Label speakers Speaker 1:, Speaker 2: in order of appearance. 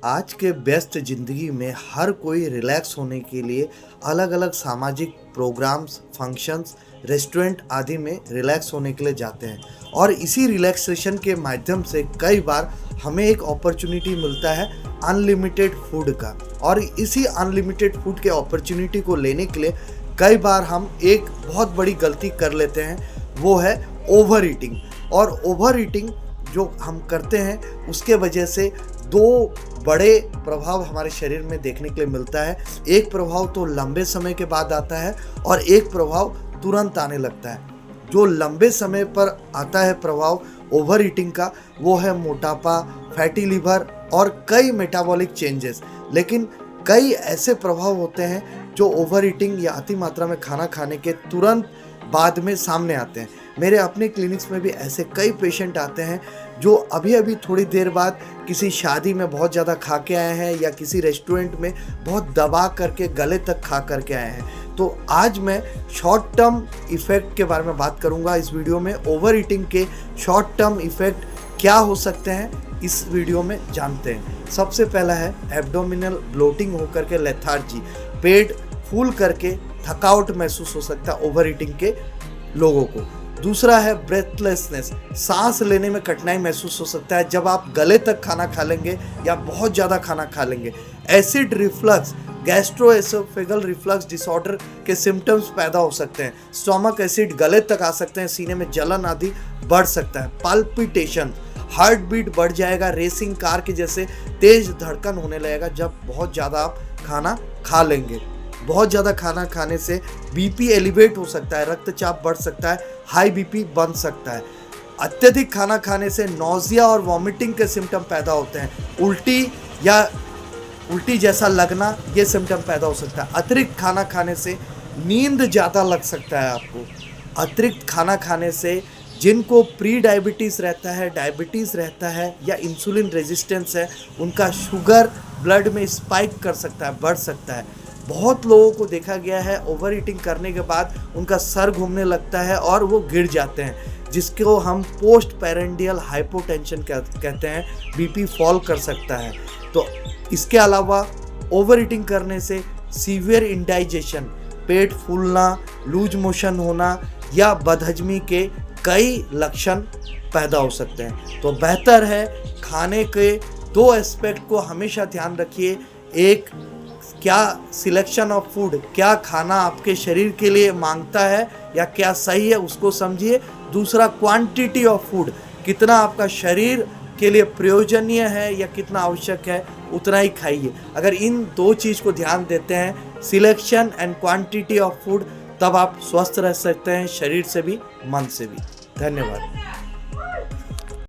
Speaker 1: आज के व्यस्त ज़िंदगी में हर कोई रिलैक्स होने के लिए अलग अलग सामाजिक प्रोग्राम्स, फंक्शंस, रेस्टोरेंट आदि में रिलैक्स होने के लिए जाते हैं और इसी रिलैक्सेशन के माध्यम से कई बार हमें एक अपॉर्चुनिटी मिलता है अनलिमिटेड फूड का। और इसी अनलिमिटेड फूड के अपॉर्चुनिटी को लेने के लिए कई बार हम एक बहुत बड़ी गलती कर लेते हैं, वो है ओवर ईटिंग। और ओवर ईटिंग जो हम करते हैं उसके वजह से दो बड़े प्रभाव हमारे शरीर में देखने के लिए मिलता है। एक प्रभाव तो लंबे समय के बाद आता है और एक प्रभाव तुरंत आने लगता है। जो लंबे समय पर आता है प्रभाव ओवर ईटिंग का, वो है मोटापा, फैटी लिवर और कई मेटाबॉलिक चेंजेस। लेकिन कई ऐसे प्रभाव होते हैं जो ओवर ईटिंग या अति मात्रा में खाना खाने के तुरंत बाद में सामने आते हैं। मेरे अपने क्लिनिक्स में भी ऐसे कई पेशेंट आते हैं जो अभी थोड़ी देर बाद किसी शादी में बहुत ज़्यादा खा के आए हैं या किसी रेस्टोरेंट में बहुत दबा करके गले तक खा करके आए हैं। तो आज मैं शॉर्ट टर्म इफ़ेक्ट के बारे में बात करूंगा इस वीडियो में। ओवर ईटिंग के शॉर्ट टर्म इफ़ेक्ट क्या हो सकते हैं इस वीडियो में जानते हैं। सबसे पहला है एब्डोमिनल ब्लोटिंग होकर के लेथार्जी, पेट फूल करके थकावट महसूस हो सकता है ओवर ईटिंग के लोगों को। दूसरा है ब्रेथलेसनेस, सांस लेने में कठिनाई महसूस हो सकता है जब आप गले तक खाना खा लेंगे या बहुत ज़्यादा खाना खा लेंगे। Acid reflux, gastroesophageal reflux disorder के सिम्टम्स पैदा हो सकते हैं। स्टमक एसिड गले तक आ सकते हैं, सीने में जलन आदि बढ़ सकता है। पल्पिटेशन, हार्ट बीट बढ़ जाएगा, रेसिंग कार के जैसे तेज धड़कन होने लगेगा जब बहुत ज़्यादा आप खाना खा लेंगे। बहुत ज़्यादा खाना खाने से बीपी एलिवेट हो सकता है, रक्तचाप बढ़ सकता है, हाई बीपी बन सकता है। अत्यधिक खाना खाने से नौजिया और वॉमिटिंग के सिम्टम पैदा होते हैं। उल्टी जैसा लगना, ये सिम्टम पैदा हो सकता है। अतिरिक्त खाना खाने से नींद ज़्यादा लग सकता है आपको। अतिरिक्त खाना खाने से जिनको प्री डायबिटीज़ रहता है, डायबिटीज़ रहता है या इंसुलिन रेजिस्टेंस है, उनका शुगर ब्लड में स्पाइक कर सकता है, बढ़ सकता है। बहुत लोगों को देखा गया है ओवर ईटिंग करने के बाद उनका सर घूमने लगता है और वो गिर जाते हैं, जिसको हम पोस्ट पेरेंडियल हाइपोटेंशन कहते हैं। बीपी फॉल कर सकता है। तो इसके अलावा ओवर ईटिंग करने से सीवियर इंडाइजेशन, पेट फूलना, लूज मोशन होना या बदहजमी के कई लक्षण पैदा हो सकते हैं। तो बेहतर है खाने के दो एस्पेक्ट को हमेशा ध्यान रखिए। एक, क्या सिलेक्शन ऑफ फूड, क्या खाना आपके शरीर के लिए मांगता है या क्या सही है, उसको समझिए। दूसरा, क्वांटिटी ऑफ फूड, कितना आपका शरीर के लिए प्रयोजनीय है या कितना आवश्यक है, उतना ही खाइए। अगर इन दो चीज़ को ध्यान देते हैं, selection and quantity of food, तब आप स्वस्थ रह सकते हैं, शरीर से भी मन से भी। धन्यवाद।